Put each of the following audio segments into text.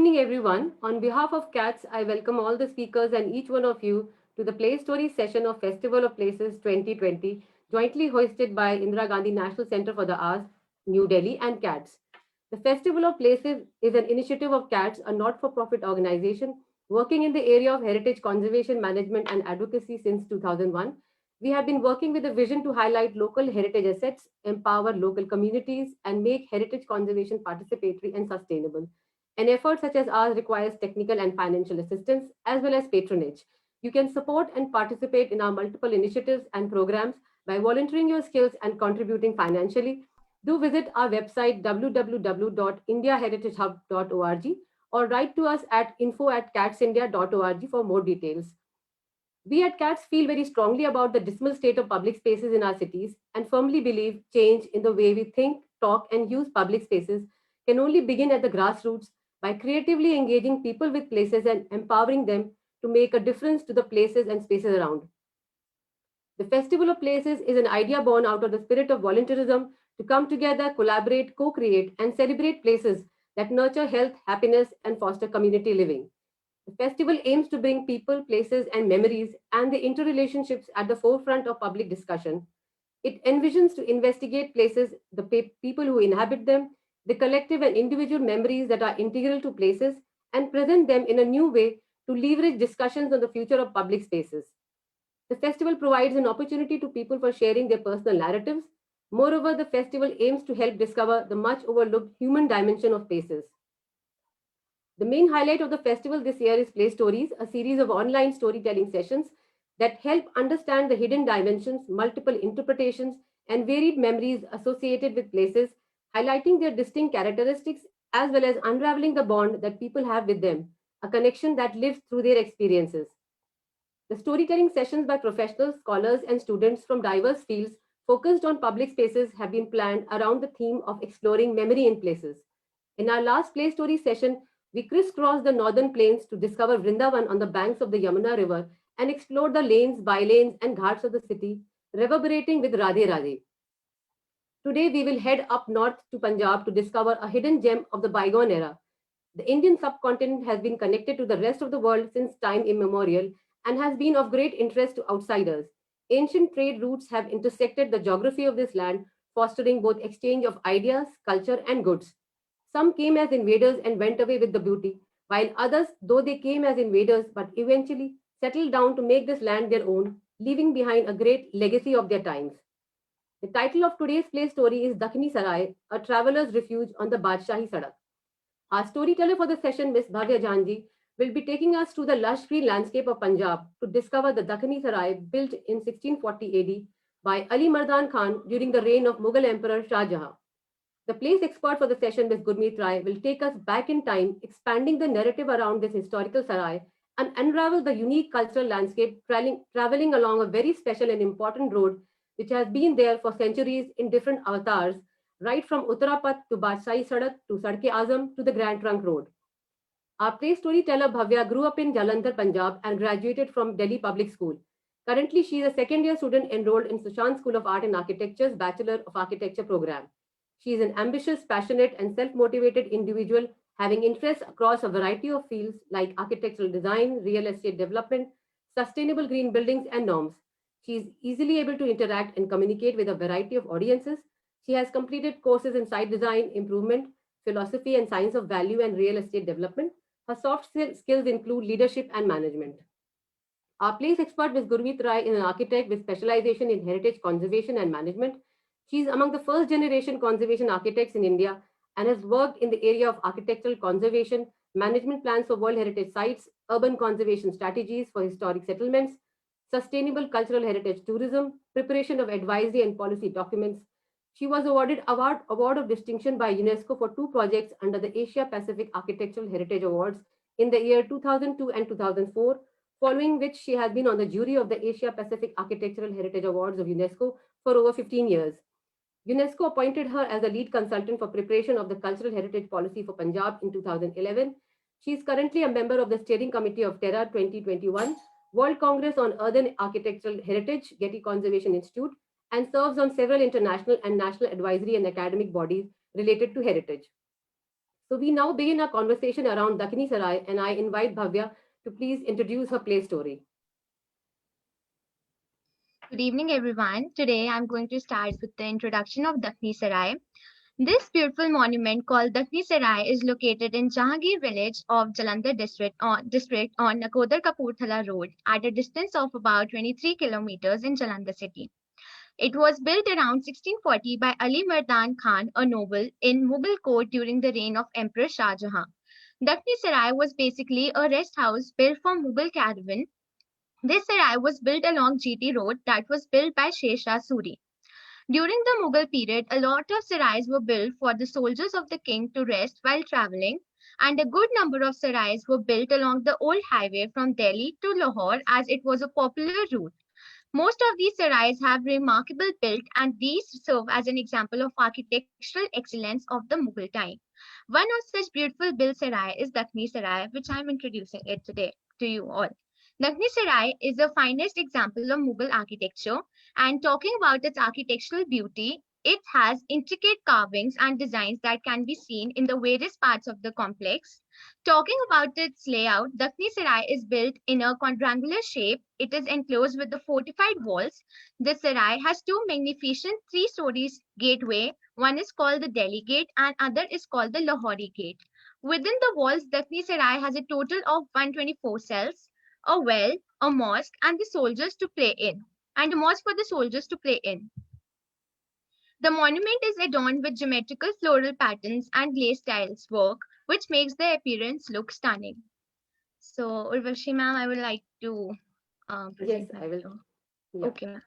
evening, everyone. On behalf of CATS, I welcome all the speakers and each one of you to the Play Story session of Festival of Places 2020, jointly hosted by Indira Gandhi National Center for the Arts, New Delhi, and CATS. The Festival of Places is an initiative of CATS, a not for profit organization working in the area of heritage conservation, management, and advocacy since 2001. We have been working with a vision to highlight local heritage assets, empower local communities, and make heritage conservation participatory and sustainable. An effort such as ours requires technical and financial assistance as well as patronage. You can support and participate in our multiple initiatives and programs by volunteering your skills and contributing financially. Do visit our website www.indiaheritagehub.org or write to us at info@catsindia.org for more details. We at CATS feel very strongly about the dismal state of public spaces in our cities and firmly believe change in the way we think, talk, and use public spaces can only begin at the grassroots by creatively engaging people with places and empowering them to make a difference to the places and spaces around. The Festival of Places is an idea born out of the spirit of volunteerism to come together, collaborate, co create, and celebrate places that nurture health, happiness, and foster community living. The festival aims to bring people, places, and memories and the interrelationships at the forefront of public discussion. It envisions to investigate places, the people who inhabit them, the collective and individual memories that are integral to places, and present them in a new way to leverage discussions on the future of public spaces. The festival provides an opportunity to people for sharing their personal narratives. Moreover, the festival aims to help discover the much overlooked human dimension of places. The main highlight of the festival this year is Play Stories, a series of online storytelling sessions that help understand the hidden dimensions, multiple interpretations, and varied memories associated with places, highlighting their distinct characteristics as well as unraveling the bond that people have with them, a connection that lives through their experiences. The storytelling sessions by professionals, scholars, and students from diverse fields focused on public spaces have been planned around the theme of exploring memory in places. In our last Play Story session, we crisscrossed the northern plains to discover Vrindavan on the banks of the Yamuna River and explored the lanes, bylanes, and ghats of the city, reverberating with Radhe Radhe. Today, we will head up north to Punjab to discover a hidden gem of the bygone era. The Indian subcontinent has been connected to the rest of the world since time immemorial and has been of great interest to outsiders. Ancient trade routes have intersected the geography of this land, fostering both exchange of ideas, culture, and goods. Some came as invaders and went away with the beauty, while others, though they came as invaders, but eventually settled down to make this land their own, leaving behind a great legacy of their times. The title of today's play story is Dakhini Sarai, a traveler's refuge on the Badshahi Sadak. Our storyteller for the session, Miss Bhavya Janji, will be taking us to the lush green landscape of Punjab to discover the Dakhini Sarai built in 1640 AD by Ali Mardan Khan during the reign of Mughal Emperor Shah Jahan. The place expert for the session, Ms. Gurmeet Rai, will take us back in time, expanding the narrative around this historical sarai and unravel the unique cultural landscape traveling along a very special and important road which has been there for centuries in different avatars, right from Uttarapat to Badshahi Sadak to Sadke Azam to the Grand Trunk Road. Our play storyteller Bhavya grew up in Jalandhar, Punjab and graduated from Delhi Public School. Currently, she is a second year student enrolled in Sushant School of Art and Architecture's Bachelor of Architecture program. She is an ambitious, passionate, and self motivated individual having interests across a variety of fields like architectural design, real estate development, sustainable green buildings, and norms. She is easily able to interact and communicate with a variety of audiences. She has completed courses in site design, improvement, philosophy, and science of value and real estate development. Her soft skills include leadership and management. Our place expert, Ms. Gurmeet Rai, is an architect with specialization in heritage conservation and management. She is among the first generation conservation architects in India and has worked in the area of architectural conservation, management plans for World Heritage Sites, urban conservation strategies for historic settlements, sustainable cultural heritage tourism, preparation of advisory and policy documents. She was awarded award of distinction by UNESCO for two projects under the Asia Pacific Architectural Heritage Awards in the year 2002 and 2004, following which she has been on the jury of the Asia Pacific Architectural Heritage Awards of UNESCO for over 15 years. UNESCO appointed her as the lead consultant for preparation of the cultural heritage policy for Punjab in 2011. She is currently a member of the steering committee of TERA 2021, World Congress on Earthen Architectural Heritage, Getty Conservation Institute, and serves on several international and national advisory and academic bodies related to heritage. So we now begin our conversation around Dakhini Sarai, and I invite Bhavya to please introduce her play story. Good evening, everyone. Today I'm going to start with the introduction of Dakhni Sarai. This beautiful monument called Dakhni Sarai is located in Jahangir village of Jalandhar district on Nakodar Kapurthala Road at a distance of about 23 kilometers in Jalandhar city. It was built around 1640 by Ali Mardan Khan, a noble, in Mughal court during the reign of Emperor Shah Jahan. Dakhni Sarai was basically a rest house built for Mughal caravan. This sarai was built along GT Road that was built by Sher Shah Suri. During the Mughal period, a lot of sarais were built for the soldiers of the king to rest while traveling, and a good number of sarais were built along the old highway from Delhi to Lahore as it was a popular route. Most of these sarais have remarkable built, and these serve as an example of architectural excellence of the Mughal time. One of such beautiful built sarai is Dakhni Sarai, which I am introducing it today to you all. Dakhni Sarai is the finest example of Mughal architecture, and talking about its architectural beauty, it has intricate carvings and designs that can be seen in the various parts of the complex. Talking about its layout, Dakhni Sarai is built in a quadrangular shape. It is enclosed with the fortified walls. The sarai has two magnificent three-story gateway. One is called the Delhi Gate and other is called the Lahori Gate. Within the walls, Dakhni Sarai has a total of 124 cells, a well, a mosque, and the soldiers to play in, and a mosque for the soldiers to play in. The monument is adorned with geometrical floral patterns and glaze tiles work, which makes the appearance look stunning. So, Urvashi ma'am, I would like to present. Yes, I will. Yeah. Okay, ma'am.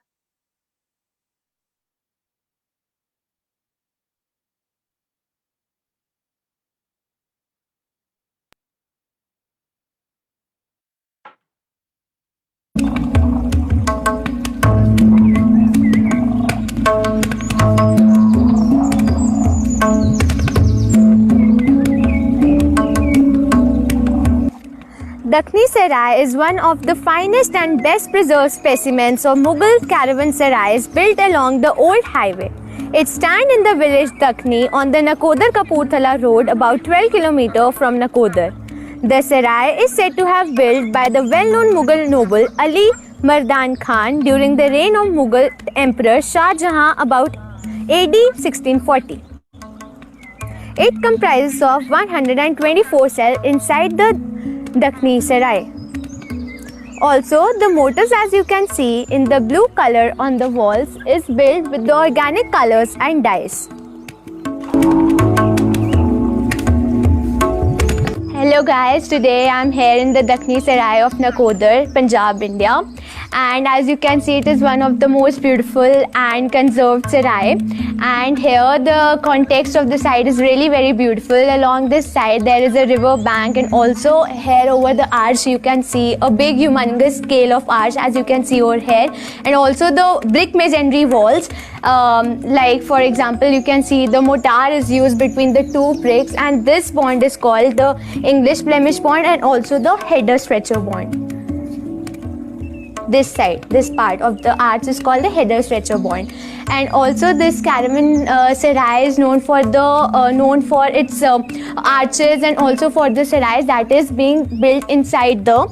Dakhni Sarai is one of the finest and best preserved specimens of Mughal caravanserais built along the old highway. It stands in the village Dakhni on the Nakodar Kapurthala road about 12 km from Nakodar. The sarai is said to have built by the well-known Mughal noble Ali Mardan Khan during the reign of Mughal Emperor Shah Jahan about AD 1640. It comprises of 124 cells inside the Dakhni Sarai. Also, the mortars, as you can see in the blue color on the walls, is built with the organic colors and dyes. Hello guys, today I am here in the Dakhni Sarai of Nakodar, Punjab, India. And as you can see, it is one of the most beautiful and conserved sarai. And here the context of the site is really very beautiful. Along this side there is a river bank, and also here over the arch you can see a big humongous scale of arch, as you can see over here. And also the brick masonry walls, like for example you can see the mortar is used between the two bricks, and this bond is called the English Flemish bond and also the header stretcher bond. This side, this part of the arch is called the header stretcher bond. And also this caravan sarai is known for its arches, and also for the sarais that is being built inside the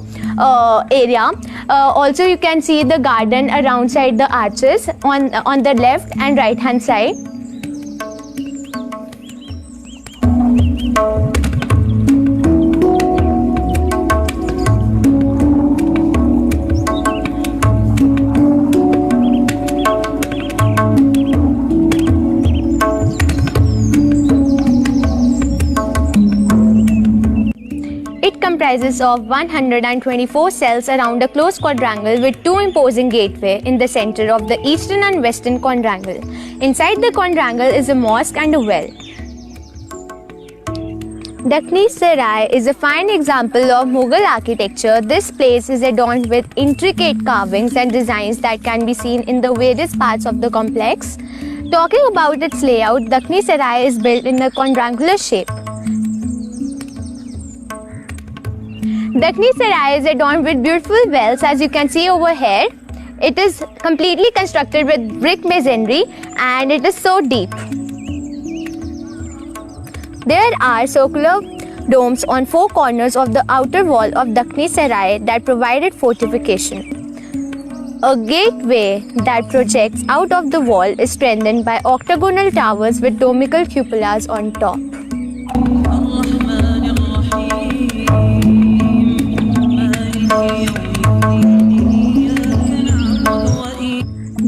area. Also you can see the garden around side the arches on the left and right hand side. Comprises of 124 cells around a closed quadrangle with two imposing gateways in the center of the eastern and western quadrangle. Inside the quadrangle is a mosque and a well. Dakhni Sarai is a fine example of Mughal architecture. This place is adorned with intricate carvings and designs that can be seen in the various parts of the complex. Talking about its layout, Dakhni Sarai is built in a quadrangular shape. Dakhni Sarai is adorned with beautiful wells, as you can see over here. It is completely constructed with brick masonry and it is so deep. There are circular domes on 4 corners of the outer wall of Dakhni Sarai that provided fortification. A gateway that projects out of the wall is strengthened by octagonal towers with domical cupolas on top.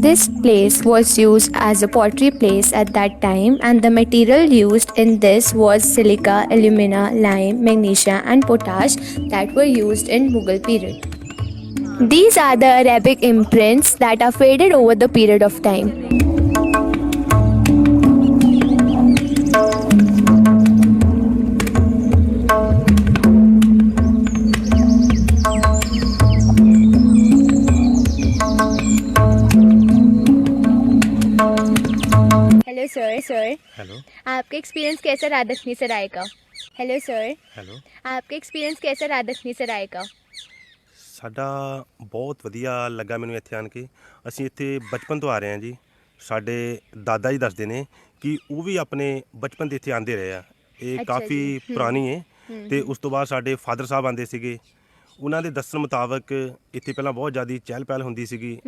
This place was used as a pottery place at that time, and the material used in this was silica, alumina, lime, magnesia and potash that were used in Mughal period. These are the Arabic imprints that are faded over the period of time. Hello sir hello आपका experience कैसा रहा दक्षिणी सराय का? Hello sir hello आपका experience कैसा रहा दक्षिणी सराय का? ਸਾਡਾ ਬਹੁਤ ਵਧੀਆ ਲੱਗਾ ਮੈਨੂੰ ਇੱਥੇ ਆਣ ਕੇ। ਅਸੀਂ ਇੱਥੇ ਬਚਪਨ ਤੋਂ ਆ ਰਹੇ ਹਾਂ ਜੀ। ਸਾਡੇ ਦਾਦਾ ਜੀ ਦੱਸਦੇ ਨੇ ਕਿ ਉਹ ਵੀ ਆਪਣੇ ਬਚਪਨ ਦੇ ਇੱਥੇ ਆਂਦੇ ਰਹੇ ਆ। ਇਹ ਅੱਛਾ ਕਾਫੀ ਜੀ। ਪੁਰਾਣੀ ਹੈ ਤੇ ਉਸ ਤੋਂ ਬਾਅਦ ਸਾਡੇ ਫਾਦਰ ਸਾਹਿਬ ਆਂਦੇ ਸੀਗੇ। ਉਹਨਾਂ ਦੇ ਦੱਸਣ ਮੁਤਾਬਕ ਇੱਥੇ ਪਹਿਲਾਂ ਬਹੁਤ ਜ਼ਿਆਦਾ ਚਹਿਲ ਪਹਿਲ ਹੁੰਦੀ ਸੀਗੀ।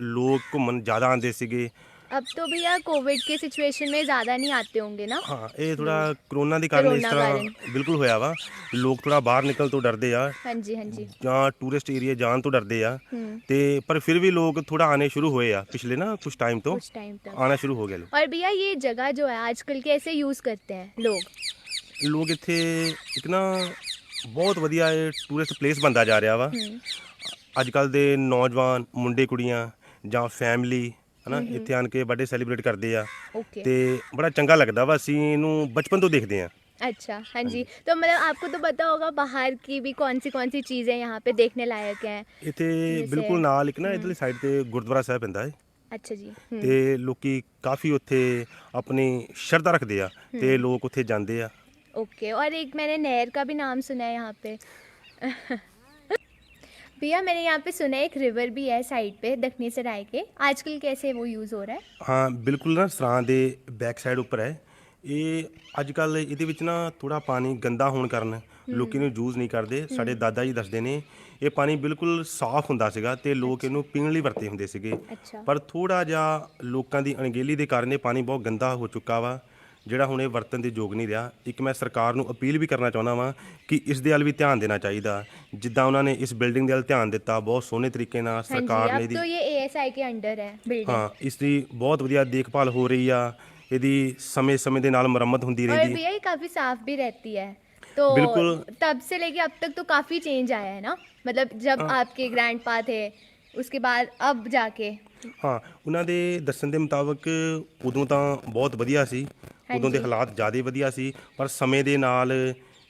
ਲੋਕ ਘੁੰਮਣ ਜ਼ਿਆਦਾ ਆਂਦੇ ਸੀਗੇ। अब तो भैया कोविड के सिचुएशन में ज़्यादा नहीं आते होंगे ना? ਹਾਂ ਇਹ ਥੋੜਾ ਕਰੋਨਾ ਦੇ ਕਾਰਨ ਇਸ ਕਰੋਨਾ ਤਰ੍ਹਾਂ ਕਾਰਨ। ਬਿਲਕੁਲ ਹੋਇਆ ਵਾ। ਲੋਕ ਥੋੜਾ ਬਾਹਰ ਨਿਕਲਣ ਤੋਂ ਡਰਦੇ ਆ हाँ जी हाँ जी। ਜਾਂ ਟੂਰਿਸਟ ਏਰੀਆ ਜਾਣ ਤੋਂ ਡਰਦੇ ਆ हम्म, ਤੇ ਪਰ ਫਿਰ ਵੀ ਲੋਕ ਥੋੜਾ ਆਣੇ ਸ਼ੁਰੂ ਹੋਏ ਆ ਪਿਛਲੇ ਨਾ ਕੁਝ ਟਾਈਮ ਤੋਂ कुछ टाइम तक। ਆਣਾ ਸ਼ੁਰੂ ਹੋ ਗਏ ਲੋਕ। और भैया ये जगह जो है आजकल कैसे यूज़ करते हैं लोग? ਲੋਕ ਇੱਥੇ ਇੱਕ ਨਾ ਬਹੁਤ ਵਧੀਆ ਇਹ ਟੂਰਿਸਟ ਪਲੇਸ ਬਣਦਾ ਜਾ ਰਿਹਾ ਵਾ। ਅੱਜ ਕੱਲ ਦੇ ਨੌਜਵਾਨ ਮੁੰਡੇ ਕੁੜੀਆਂ ਜਾਂ ਫੈਮਿਲੀ ਹਨਾ ਇੱਥੇ ਆਣ ਕੇ ਬਰਥਡੇ ਸੈਲੀਬ੍ਰੇਟ ਕਰਦੇ ਆ ओके। ਤੇ ਬੜਾ ਚੰਗਾ ਲੱਗਦਾ ਵਾ। ਅਸੀਂ ਇਹਨੂੰ ਬਚਪਨ ਤੋਂ ਦੇਖਦੇ ਆ। अच्छा हाँ जी। तो मतलब आपको तो पता होगा बाहर की भी कौन सी चीज़ें यहाँ पे देखने लायक हैं। ਇੱਥੇ जैसे- ਬਿਲਕੁਲ ਨਾਲ ਇੱਕ ਨਾ ਇਧਰਲੀ ਸਾਈਡ ਤੇ ਗੁਰਦੁਆਰਾ ਸਾਹਿਬ ਪੈਂਦਾ ਹੈ अच्छा जी। ਤੇ ਲੋਕੀ ਕਾਫੀ ਉੱਥੇ ਆਪਣੀ ਸ਼ਰਧਾ ਰੱਖਦੇ ਆ ਤੇ ਲੋਕ ਉੱਥੇ ਜਾਂਦੇ ਆ। ओके। और एक मैंने नहर का भी नाम सुना है यहाँ पे। भैया मैंने यहाँ पे सुना है एक रिवर भी है साइड पे दक्षिणी सराय के, आजकल कैसे वो यूज़ हो रहा है? ਹਾਂ ਬਿਲਕੁਲ ਨਾ ਸਰਾਂ ਦੇ ਬੈਕ ਸਾਈਡ ਉੱਪਰ ਹੈ ਇਹ। ਅੱਜ ਕੱਲ ਇਹਦੇ ਵਿੱਚ ਨਾ ਥੋੜਾ ਪਾਣੀ ਗੰਦਾ ਹੋਣ ਕਾਰਨ ਲੋਕੀ ਇਹਨੂੰ ਯੂਜ਼ ਨਹੀਂ ਕਰਦੇ। ਸਾਡੇ ਦਾਦਾ ਜੀ ਦੱਸਦੇ ਨੇ ਇਹ ਪਾਣੀ ਬਿਲਕੁਲ ਸਾਫ਼ ਹੁੰਦਾ ਸੀਗਾ ਤੇ ਲੋਕ ਇਹਨੂੰ ਪੀਣ ਲਈ ਵਰਤੇ ਹੁੰਦੇ ਸੀਗੇ। अच्छा। ਪਰ ਥੋੜਾ ਜਿਹਾ ਲੋਕਾਂ ਦੀ ਅਣਗਹਿਲੀ ਦੇ ਕਾਰਨ ਇਹ ਪਾਣੀ ਬਹੁਤ ਗੰਦਾ ਹੋ ਚੁੱਕਾ ਵਾ, ਜਿਹੜਾ ਹੁਣ ਇਹ ਵਰਤਣ ਦੇ ਯੋਗ ਨਹੀਂ ਰਿਹਾ। ਇੱਕ ਮੈਂ ਸਰਕਾਰ ਨੂੰ ਅਪੀਲ ਵੀ ਕਰਨਾ ਚਾਹੁੰਦਾ ਵਾਂ ਕਿ ਇਸ ਦੇ ਵੱਲ ਵੀ ਧਿਆਨ ਦੇਣਾ ਚਾਹੀਦਾ। ਜਿੱਦਾਂ ਉਹਨਾਂ ਨੇ ਇਸ ਬਿਲਡਿੰਗ ਦੇ ਵੱਲ ਧਿਆਨ ਦਿੱਤਾ ਬਹੁਤ ਸੋਹਣੇ ਤਰੀਕੇ ਨਾਲ हाँ जी। ਸਰਕਾਰ ਨੇ अब ਇਹਦੀ तो ये ASI के अंडर है बिल्डिंग। ਹਾਂ ਇਸ ਦੀ ਬਹੁਤ ਵਧੀਆ ਦੇਖਭਾਲ ਹੋ ਰਹੀ ਆ। ਇਹਦੀ ਸਮੇਂ-ਸਮੇਂ ਦੇ ਨਾਲ ਮੁਰੰਮਤ ਹੁੰਦੀ और ਰਹਿੰਦੀ। भैया ये काफ़ी साफ भी रहती है। तो बिल्कुल। तब से लेके अब तक तो काफ़ी चेंज आया है ना, मतलब जब आपके ग्रैंडपा थे उसके बाद अब जाके। ਹਾਂ ਉਹਨਾਂ ਦੇ ਦੱਸਣ ਦੇ ਮੁਤਾਬਕ ਉਦੋਂ ਤਾਂ ਬਹੁਤ ਵਧੀਆ ਸੀ, ਉਦੋਂ ਦੇ ਹਾਲਾਤ ਜ਼ਿਆਦਾ ਵਧੀਆ ਸੀ। ਪਰ ਸਮੇਂ ਦੇ ਨਾਲ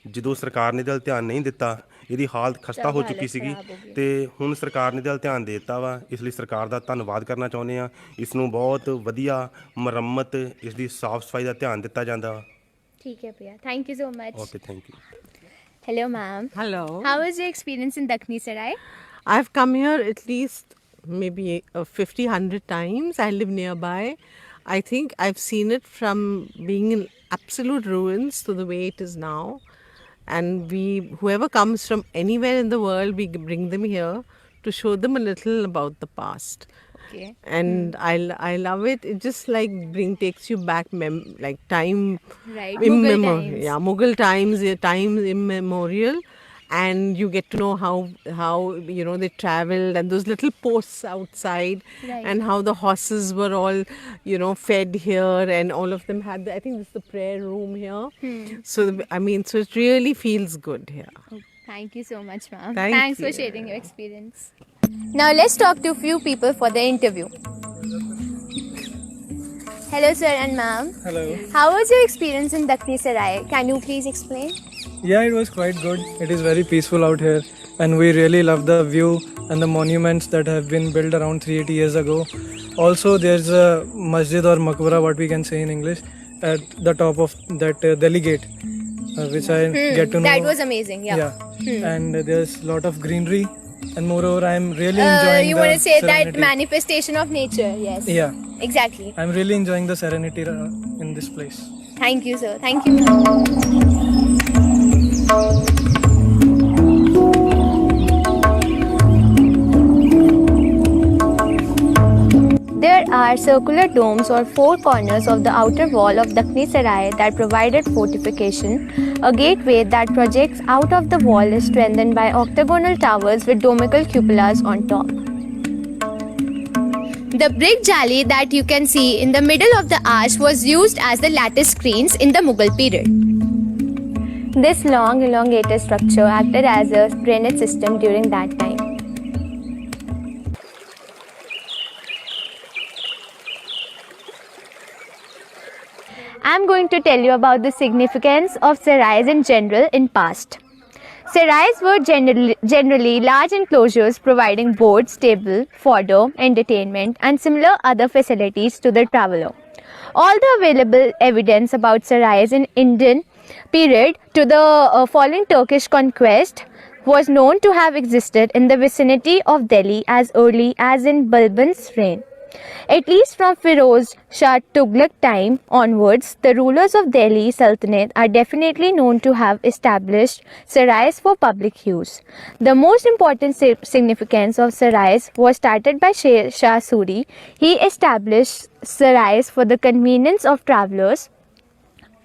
ਜਦੋਂ ਸਰਕਾਰ ਨੇ ਇਹਦੇ ਵੱਲ ਧਿਆਨ ਨਹੀਂ ਦਿੱਤਾ ਇਹਦੀ ਹਾਲਤ ਖਸਤਾ ਹੋ ਤਬ ਚੁੱਕੀ ਹਾਲਤ ਸੀਗੀ ਖਰਾਬ ਹੋ ਗਈ। ਤੇ ਹੁਣ ਸਰਕਾਰ ਨੇ ਇਹਦੇ ਵੱਲ ਧਿਆਨ ਦੇ ਦਿੱਤਾ ਵਾ। ਇਸ ਲਈ ਸਰਕਾਰ ਦਾ ਧੰਨਵਾਦ ਕਰਨਾ ਚਾਹੁੰਦੇ ਆ। ਇਸ ਨੂੰ ਬਹੁਤ ਵਧੀਆ ਮੁਰੰਮਤ ਇਸ ਦੀ ਸਾਫ਼ ਸਫਾਈ ਦਾ ਧਿਆਨ ਦਿੱਤਾ ਜਾਂਦਾ ਵਾ। ठीक है भैया, thank you so much. Okay thank you. Hello ma'am, Hello. how was your experience in Dakhni Sarai? I've come here at least maybe 50, 100 times. I live nearby. I think I've seen it from being in absolute ruins to the way it is now. And whoever comes from anywhere in the world, we bring them here to show them a little about the past. Okay. And I love it. It just like takes you back like time Right, Mughal times. Yeah, Mughal times, times immemorial, and you get to know how they traveled and those little posts outside, Right. and how the horses were all fed here, and all of them had I think this is the prayer room here. So so it really feels good here. Thank you so much, ma'am. Thank Thanks for you. sharing your experience. Now let's talk to a few people for the interview. Hello, sir and ma'am. Hello. How was your experience in Dakhni Sarai? Can you please explain? Yeah, it was quite good. It is very peaceful out here, and we really love the view and the monuments that have been built around 380 years ago. Also, there's a masjid or maqbara, what we can say in English, at the top of that Delhi gate, which I get to know. That was amazing, yeah. And there's a lot of greenery, and moreover, I'm really enjoying You the want to say that serenity. manifestation of nature, yes. Yeah, Exactly. I'm really enjoying the serenity in this place. Thank you, sir. Thank you, ma'am. There are circular domes or four corners of the outer wall of Dakhni Sarai that provided fortification. A gateway that projects out of the wall is strengthened by octagonal towers with domical cupolas on top. The brick jali that you can see in the middle of the arch was used as the lattice screens in the Mughal period. This long elongated structure acted as a drainage system during that time. I am going to tell you about the significance of sarais in general in past. Sarais were generally large enclosures providing board, stable, fodder, entertainment and similar other facilities to the traveller. All the available evidence about sarais in Indian period to the following Turkish conquest was known to have existed in the vicinity of Delhi as early as in Balban's reign. At least from Firoz Shah Tughlaq time onwards, the rulers of Delhi Sultanate are definitely known to have established sarais for public use. The most important significance of sarais was started by Sher Shah Suri. He established sarais for the convenience of travellers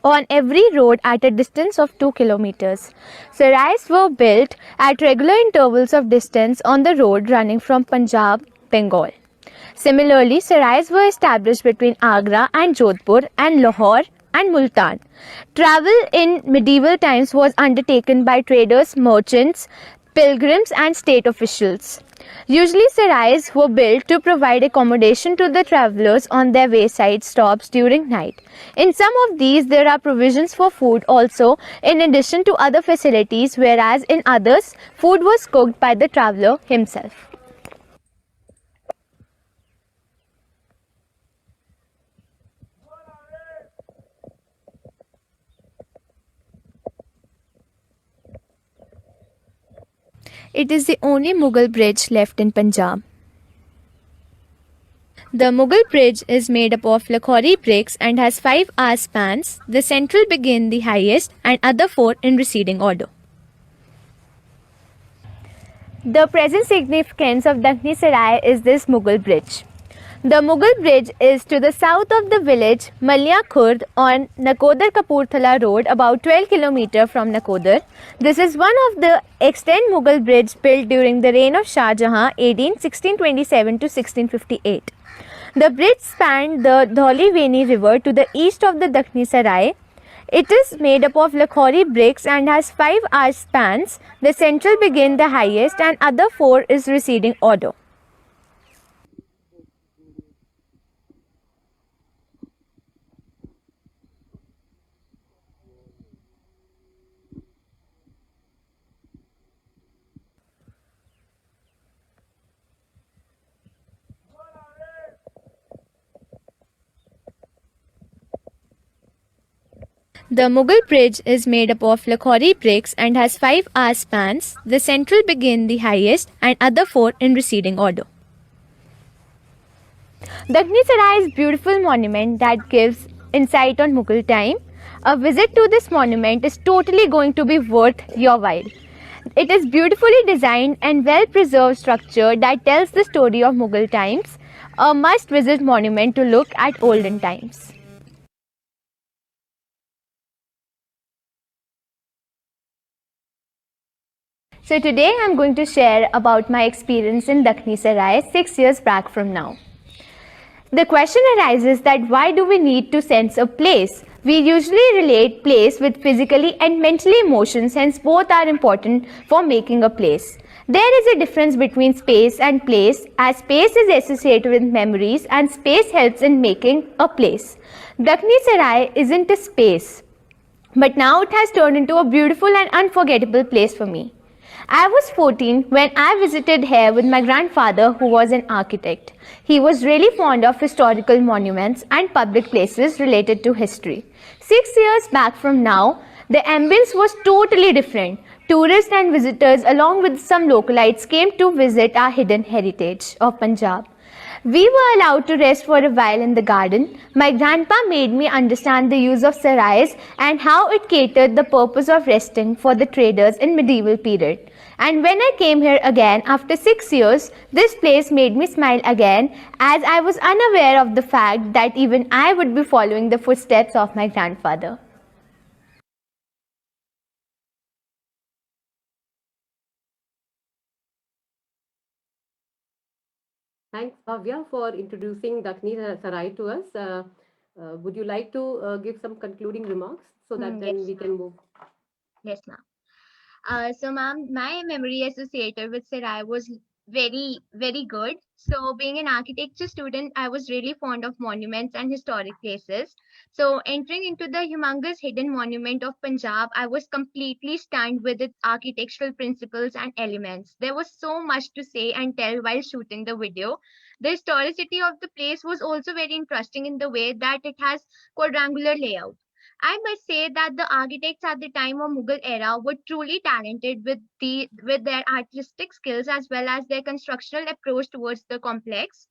on every road at a distance of 2 kilometers. Sarais were built at regular intervals of distance on the road running from Punjab, Bengal. Similarly, sarais were established between Agra and Jodhpur and Lahore and Multan. Travel in medieval times was undertaken by traders, merchants, pilgrims and state officials. Usually sarais were built to provide accommodation to the travellers on their wayside stops during night. In some of these there are provisions for food also in addition to other facilities, whereas in others food was cooked by the traveller himself. It is the only Mughal bridge left in Punjab. The Mughal bridge is made up of Lakhori bricks and has 5 arch spans. The central begin the highest and other 4 in receding order. The present significance of Dakhni Sarai is this Mughal bridge. The Mughal bridge is to the south of the village Malya Khurd on Nakodar Kapurthala road, about 12 km from Nakodar. This is one of the extant Mughal bridge built during the reign of Shah Jahan AD 1627 to 1658. The bridge spanned the Dhauli Veni river to the east of the Dakhni Sarai. It is made up of Lakhori bricks and has 5 arch spans. The central begin the highest and other 4 is receding order. The Mughal bridge is made up of Lakhori bricks and has 5 arch spans. The central begin the highest and other 4 in receding order. Dakhni Sarai is a beautiful monument that gives insight on Mughal time. A visit to this monument is totally going to be worth your while. It is beautifully designed and well-preserved structure that tells the story of Mughal times. A must-visit monument to look at olden times. So today I am going to share about my experience in Dakhni Sarai 6 years back from now. The question arises that why do we need to sense a place? We usually relate place with physically and mentally emotions, hence both are important for making a place. There is a difference between space and place, as space is associated with memories and space helps in making a place. Dakhni Sarai isn't a space, but now it has turned into a beautiful and unforgettable place for me. I was 14 when I visited here with my grandfather, who was an architect. He was really fond of historical monuments and public places related to history. 6 years back from now, the ambience was totally different. Tourists and visitors along with some localites came to visit our hidden heritage of Punjab. We were allowed to rest for a while in the garden. My grandpa made me understand the use of sarais and how it catered the purpose of resting for the traders in medieval period. And when I came here again after 6 years, this place made me smile again, as I was unaware of the fact that even I would be following the footsteps of my grandfather. Thanks, Bhavya, for introducing Dakhni Sarai to us. Would you like to give some concluding remarks so that then Yes, we can move? yes, ma'am. So, ma'am, my memory associated with Sarai was very, very good. So, being an architecture student, I was really fond of monuments and historic places. So, entering into the humongous hidden monument of Punjab, I was completely stunned with its architectural principles and elements. There was so much to say and tell while shooting the video. The historicity of the place was also very interesting in the way that it has quadrangular layout. I must say that the architects at the time of Mughal era were truly talented with their artistic skills as well as their constructional approach towards the complex.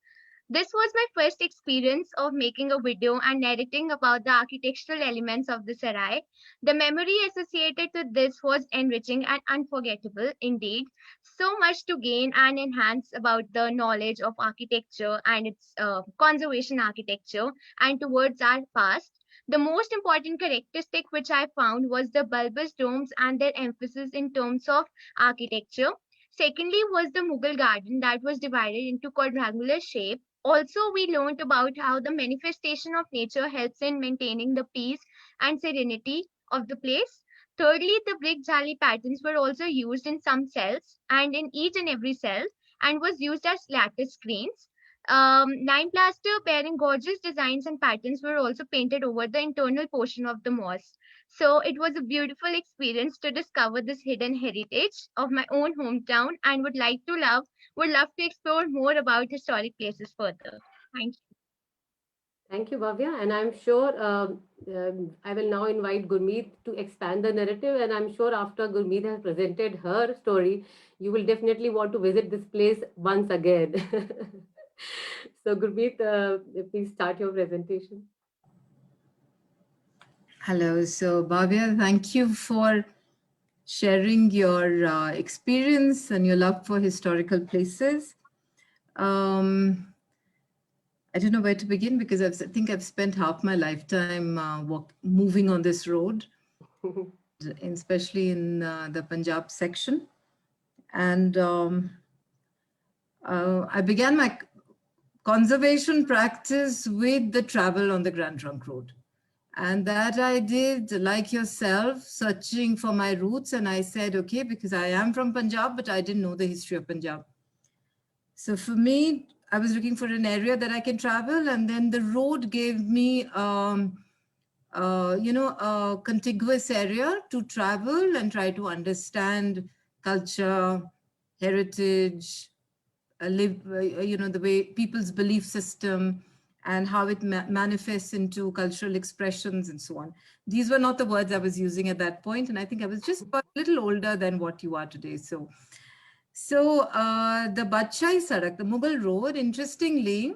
This was my first experience of making a video and narrating about the architectural elements of the Sarai. The memory associated to this was enriching and unforgettable indeed. So much to gain and enhance about the knowledge of architecture and its conservation architecture and towards our past. The most important characteristic which I found was the bulbous domes and their emphasis in terms of architecture. Secondly, was the Mughal garden that was divided into quadrangular shape. Also, we learned about how the manifestation of nature helps in maintaining the peace and serenity of the place. Thirdly, the brick jali patterns were also used in some cells and in each and every cell and was used as lattice screens. Nine plaster bearing gorgeous designs and patterns were also painted over the internal portion of the mosque. So it was a beautiful experience to discover this hidden heritage of my own hometown and would love to explore more about historic places further. Thank you. Thank you, Bhavya. And I'm sure I will now invite Gurmeet to expand the narrative. And I'm sure after Gurmeet has presented her story, you will definitely want to visit this place once again. So, Gurmeet, please start your presentation. Hello. So, Bhavya, thank you for sharing your experience and your love for historical places. I don't know where to begin because I think I've spent half my lifetime moving on this road, especially in the Punjab section. And I began my conservation practice with the travel on the Grand Trunk Road. And that I did, like yourself, searching for my roots. And I said, okay, because I am from Punjab, but I didn't know the history of Punjab. So for me, I was looking for an area that I can travel. And then the road gave me, a contiguous area to travel and try to understand culture, heritage, the way people's belief system and how it manifests into cultural expressions and so on. These were not the words I was using at that point, and I think I was just a little older than what you are today. So the Badshai Sadak, the Mughal road, interestingly,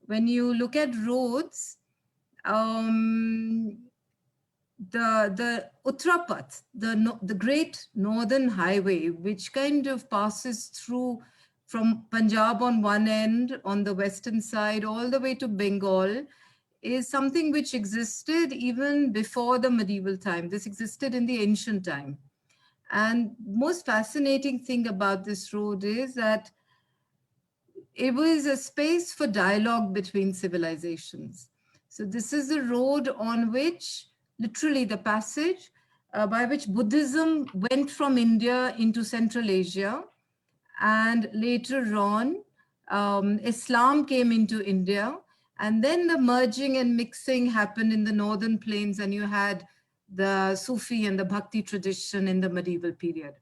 when you look at roads, the Uttarapath, the Great Northern Highway, which kind of passes through from Punjab on one end, on the western side, all the way to Bengal, is something which existed even before the medieval time. This existed in the ancient time. And most fascinating thing about this road is that it was a space for dialogue between civilizations. So this is a road on which, literally the passage by which Buddhism went from India into Central Asia, and later on, Islam came into India, and then the merging and mixing happened in the northern plains, and you had the Sufi and the Bhakti tradition in the medieval period.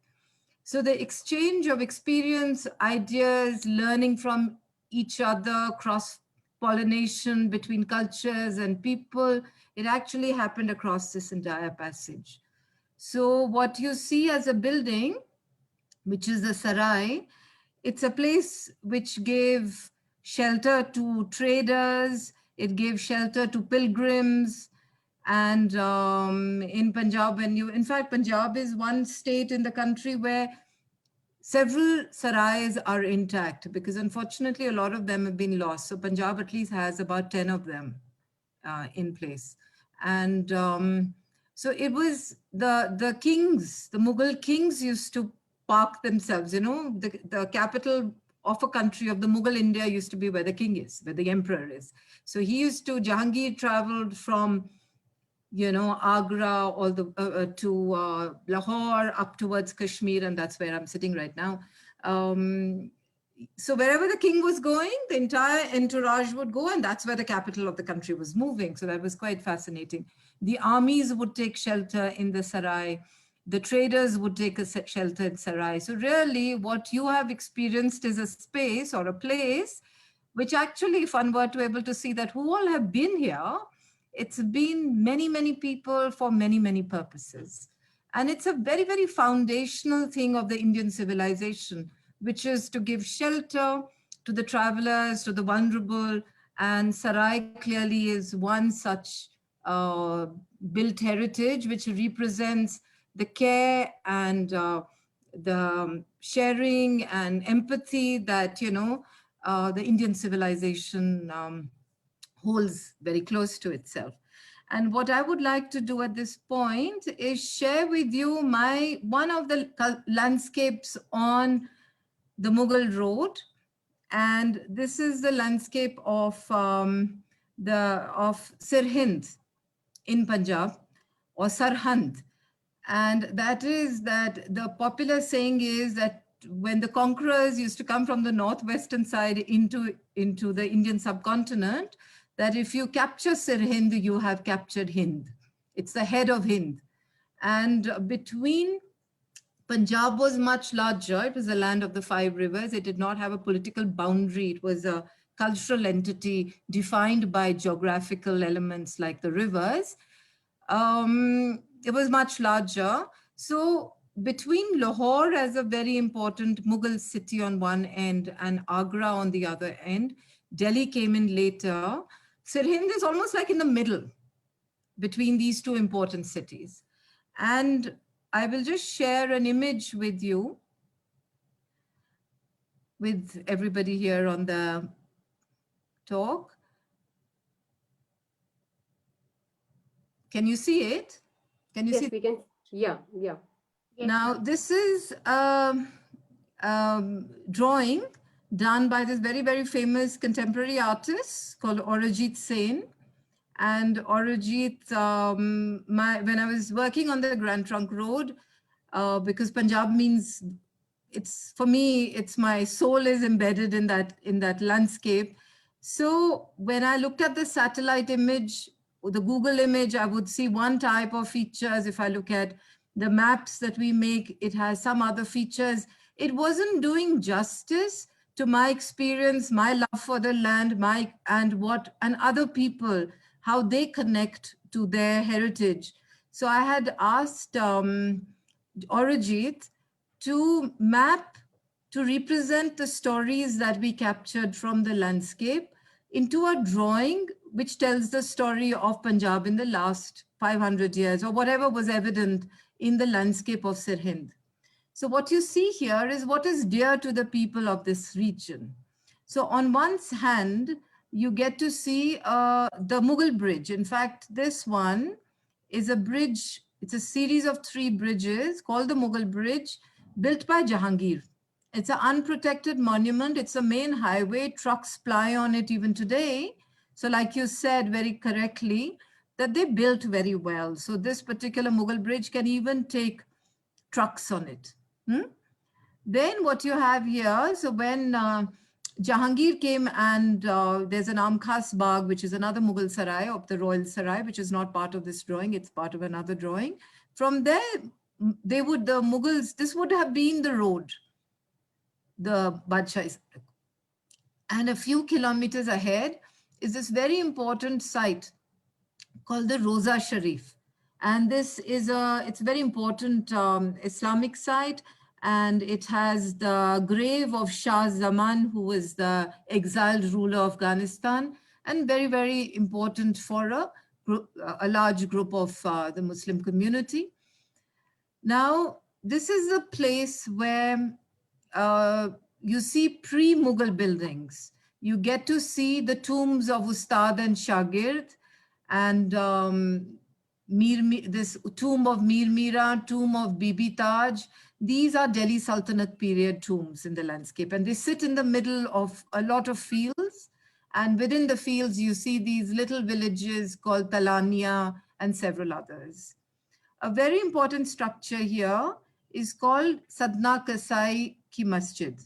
So the exchange of experience, ideas, learning from each other, cross-pollination between cultures and people, it actually happened across this entire passage. So what you see as a building, which is the Sarai, it's a place which gave shelter to traders, it gave shelter to pilgrims. And in Punjab, in fact, Punjab is one state in the country where several sarais are intact, because unfortunately a lot of them have been lost. So Punjab at least has about 10 of them in place. And so it was the kings, the Mughal kings used to park themselves, the capital of a country of the Mughal India used to be where the king is, where the emperor is. So Jahangir traveled from, Agra all to Lahore up towards Kashmir, and that's where I'm sitting right now. So wherever the king was going, the entire entourage would go, and that's where the capital of the country was moving. So that was quite fascinating. The armies would take shelter in the sarai. The traders would take a shelter in sarai. So really what you have experienced is a space or a place, which actually, if one were to able to see that who all have been here, it's been many, many people for many, many purposes. And it's a very, very foundational thing of the Indian civilization, which is to give shelter to the travelers, to the vulnerable. And sarai clearly is one such built heritage, which represents the care and the sharing and empathy that, the Indian civilization holds very close to itself. And what I would like to do at this point is share with you one of the landscapes on the Mughal Road. And this is the landscape of Sirhind in Punjab, or Sarhand. And that is that the popular saying is that when the conquerors used to come from the northwestern side into the Indian subcontinent, that if you capture Sirhind, you have captured Hind. It's the head of Hind. And between Punjab was much larger. It was the land of the 5 rivers. It did not have a political boundary. It was a cultural entity defined by geographical elements like the rivers. It was much larger. So between Lahore as a very important Mughal city on one end and Agra on the other end, Delhi came in later. Sirhind is almost like in the middle between these two important cities. And I will just share an image with you, with everybody here on the talk. Can you see it? Can you Yes, see? we can. Yeah. Now, this is a drawing done by this very, very famous contemporary artist called Aurajit Sen. And Aurajit, when I was working on the Grand Trunk Road, because Punjab means, for me, it's my soul is embedded in that landscape. So when I looked at the satellite image, the Google image, I would see one type of features. If I look at the maps that we make, it has some other features. It wasn't doing justice to my experience, my love for the land, and other people, how they connect to their heritage. So I had asked Aurajit to map, to represent the stories that we captured from the landscape into a drawing which tells the story of Punjab in the last 500 years, or whatever was evident in the landscape of Sirhind. So what you see here is what is dear to the people of this region. So on one hand, you get to see the Mughal bridge. In fact, this one is a bridge. It's a series of 3 bridges called the Mughal Bridge, built by Jahangir. It's an unprotected monument. It's a main highway. Trucks ply on it even today. So like you said very correctly, that they built very well. So this particular Mughal bridge can even take trucks on it. Then what you have here, so when Jahangir came, and there's an Amkhas Bagh, which is another Mughal Sarai of the Royal Sarai, which is not part of this drawing, it's part of another drawing. From there, the Mughals, this would have been the road, the Badshahis. And a few kilometers ahead is this very important site called the Roza Sharif. And this is it's a very important Islamic site. and it has the grave of Shah Zaman, who was the exiled ruler of Afghanistan, and very, very important for a large group of the Muslim community. Now, this is a place where you see pre-Mughal buildings. You get to see the tombs of Ustad and Shagird, and this tomb of Mir Mira, tomb of Bibi Taj. These are Delhi Sultanate period tombs in the landscape, and they sit in the middle of a lot of fields. And within the fields, you see these little villages called Talania and several others. A very important structure here is called Sadna Kasai Ki Masjid.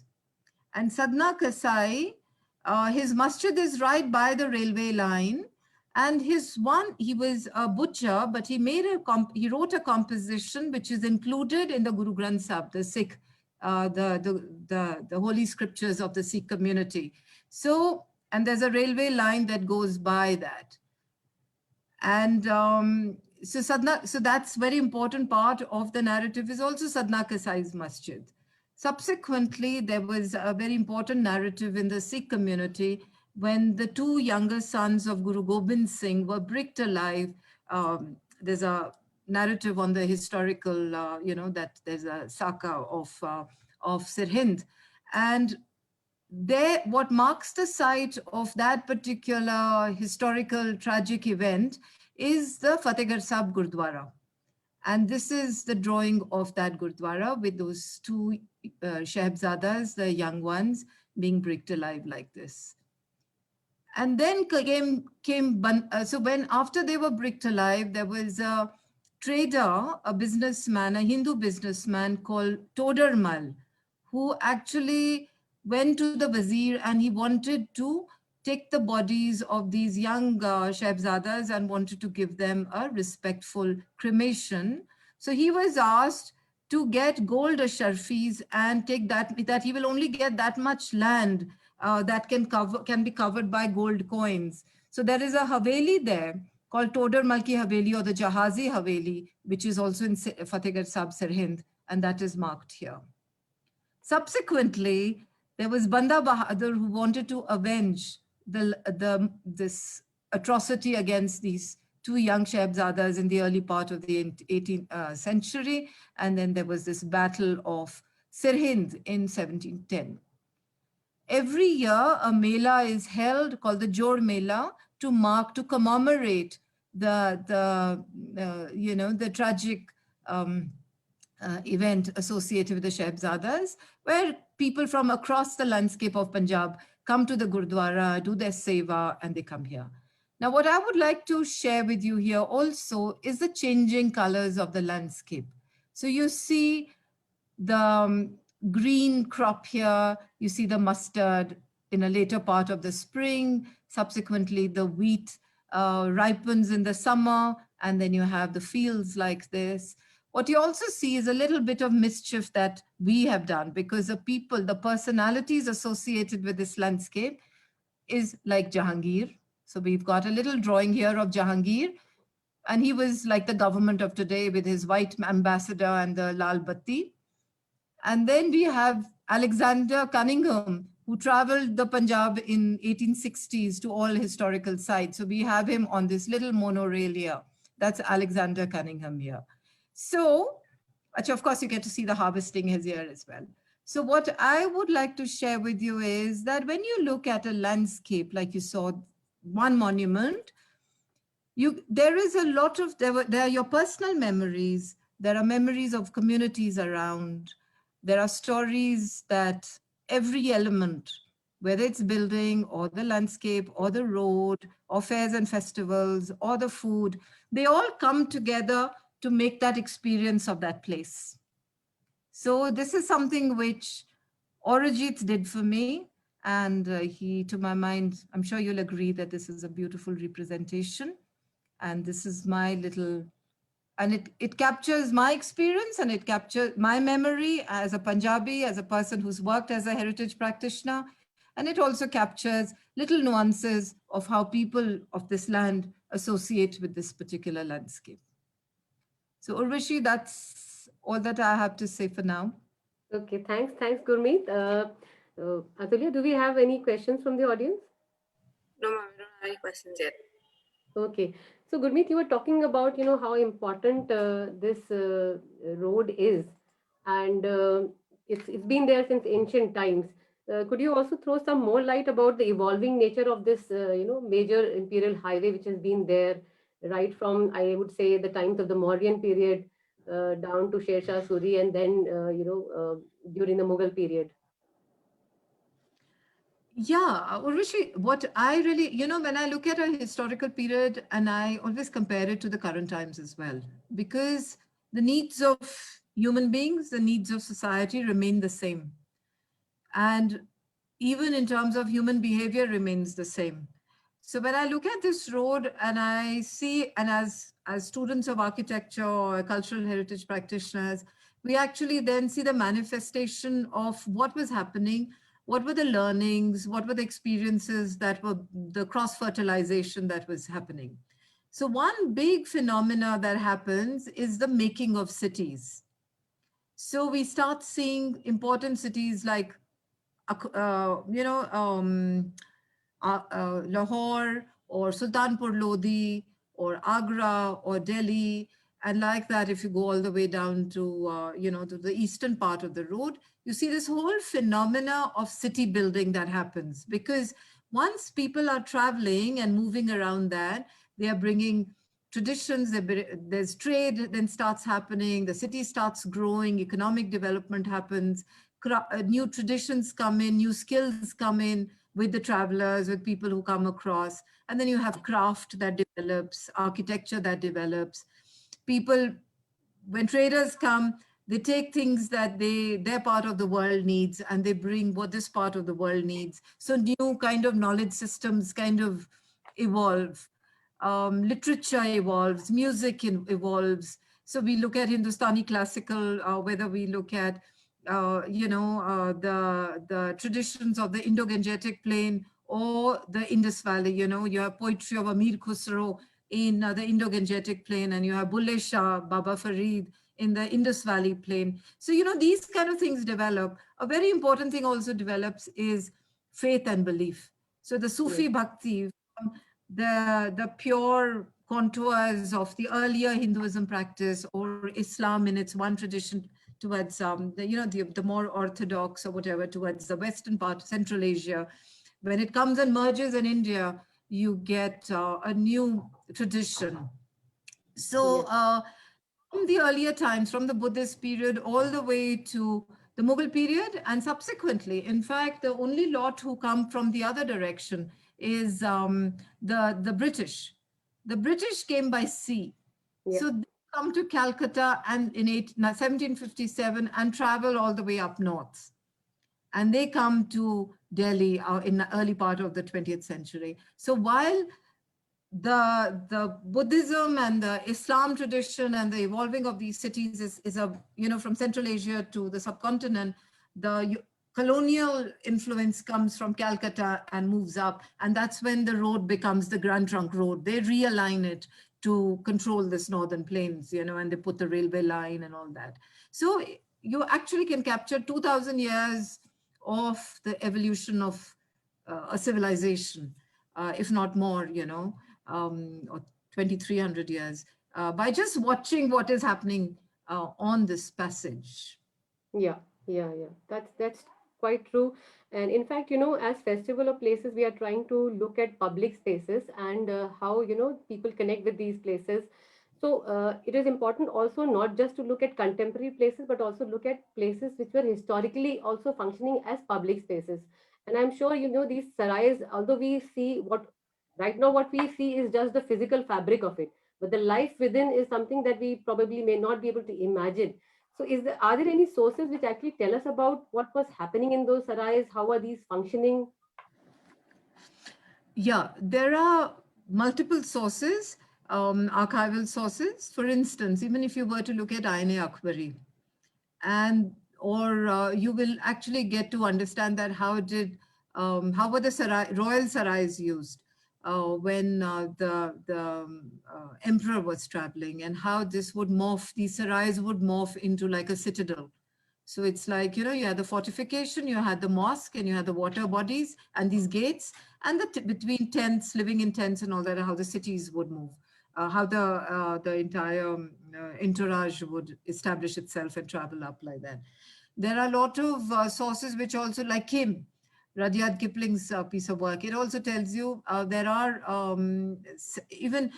And Sadna Kasai, his masjid is right by the railway line. And he was a butcher, but he wrote a composition which is included in the Guru Granth Sahib, the Sikh, the holy scriptures of the Sikh community. So, and there's a railway line that goes by that. And so that's very important part of the narrative is also Sadna Kasai's masjid. Subsequently, there was a very important narrative in the Sikh community when the two younger sons of Guru Gobind Singh were bricked alive. There's a narrative on the historical, that there's a Saka of Sirhind. And there, what marks the site of that particular historical tragic event is the Fatehgarh Sahib Gurdwara. And this is the drawing of that Gurdwara with those two Shahzadas, the young ones, being bricked alive like this. And then so when after they were bricked alive, there was a trader, a businessman, a Hindu businessman called Todar Mal, who actually went to the Wazir and he wanted to take the bodies of these young Shahzadas and wanted to give them a respectful cremation. So he was asked to get gold asharfis and take that he will only get that much land that can be covered by gold coins. So there is a Haveli there called Todar Malki Haveli or the Jahazi Haveli, which is also in Fatehgarh Sahib Sirhind, and that is marked here. Subsequently, there was Banda Bahadur who wanted to avenge this atrocity against these two young Shahzadas in the early part of the 18th century. And then there was this battle of Sirhind in 1710. Every year, a Mela is held called the Jor Mela to commemorate the tragic event associated with the Shahzadas, where people from across the landscape of Punjab come to the Gurdwara, do their seva, and they come here. Now, what I would like to share with you here also is the changing colors of the landscape. So you see the green crop here, you see the mustard in a later part of the spring, subsequently the wheat ripens in the summer, and then you have the fields like this. What you also see is a little bit of mischief that we have done because the personalities associated with this landscape is like Jahangir. So we've got a little drawing here of Jahangir, and he was like the government of today with his white ambassador and the Lal Batti. And then we have Alexander Cunningham, who traveled the Punjab in 1860s to all historical sites. So we have him on this little monorail here. That's Alexander Cunningham here. So, of course, you get to see the harvesting here as well. So what I would like to share with you is that when you look at a landscape, like you saw one monument, there are your personal memories. There are memories of communities around. There are stories that every element, whether it's building or the landscape or the road or fairs and festivals or the food, they all come together to make that experience of that place. So this is something which Aurojit did for me. And to my mind, I'm sure you'll agree that this is a beautiful representation. And this is my little, and it captures my experience and it captures my memory as a Punjabi, as a person who's worked as a heritage practitioner. And it also captures little nuances of how people of this land associate with this particular landscape. So Urvashi, that's all that I have to say for now. Okay, thanks, Gurmeet. Atulya, do we have any questions from the audience? No, ma'am, I don't have any questions yet. Okay, so Gurmeet, you were talking about how important this road is, and it's been there since ancient times. Could you also throw some more light about the evolving nature of this major imperial highway, which has been there right from, I would say, the times of the Mauryan period down to Sher Shah Suri, and then during the Mughal period. Yeah, Urvashi, what I really, when I look at a historical period, and I always compare it to the current times as well, because the needs of human beings, the needs of society remain the same. And even in terms of human behavior remains the same. So when I look at this road and I see, and as students of architecture or cultural heritage practitioners, we actually then see the manifestation of what was happening, what were the learnings, what were the experiences that were the cross-fertilization that was happening. So one big phenomena that happens is the making of cities. So we start seeing important cities like Lahore or Sultanpur Lodi or Agra or Delhi. And like that, if you go all the way down to the eastern part of the road, you see this whole phenomena of city building that happens. Because once people are traveling and moving around that, they are bringing traditions, there's trade then starts happening, the city starts growing, economic development happens, new traditions come in, new skills come in with the travelers, with people who come across. And then you have craft that develops, architecture that develops. People, when traders come, they take things that their part of the world needs and they bring what this part of the world needs. So new kind of knowledge systems kind of evolve. Literature evolves, music evolves. So we look at Hindustani classical, whether we look at the traditions of the Indo-Gangetic Plain or the Indus Valley. You have poetry of Amir Khusro in the Indo-Gangetic Plain, and you have Bulle Shah, Baba Farid in the Indus Valley Plain. So, these kind of things develop. A very important thing also develops is faith and belief. So the Sufi Bhakti, the pure contours of the earlier Hinduism practice or Islam in its one tradition towards the more orthodox or whatever towards the western part, Central Asia. When it comes and merges in India, you get a new tradition. So from the earlier times, from the Buddhist period all the way to the Mughal period, and subsequently, in fact, the only lot who come from the other direction is the British. The British came by sea. Yeah. So they come to Calcutta and in 1757 and travel all the way up north. And they come to Delhi in the early part of the 20th century. So while the Buddhism and the Islam tradition and the evolving of these cities is from Central Asia to the subcontinent, the colonial influence comes from Calcutta and moves up. And that's when the road becomes the Grand Trunk Road. They realign it to control this northern plains, and they put the railway line and all that. So you actually can capture 2,000 years of the evolution of a civilization, if not more, or 2,300 years, by just watching what is happening on this passage. Yeah. That's quite true. And in fact, as festival of places, we are trying to look at public spaces and how people connect with these places. So it is important also not just to look at contemporary places, but also look at places which were historically also functioning as public spaces. And I'm sure these sarais, although we see what we see is just the physical fabric of it, but the life within is something that we probably may not be able to imagine. So are there any sources which actually tell us about what was happening in those sarais? How are these functioning? Yeah, there are multiple sources, archival sources. For instance, even if you were to look at Ain-e-Akbari, or you will actually get to understand that how were the royal sarais used when the emperor was traveling, and how this would morph, these sarais would morph into like a citadel So it's like, you know, you had the fortification, you had the mosque, and you had the water bodies and these gates, and between tents, living in tents and all that, how the cities would move, how the entire entourage would establish itself and travel up like that. There are a lot of sources which also, like Kim, Rudyard Kipling's piece of work, it also tells you there are even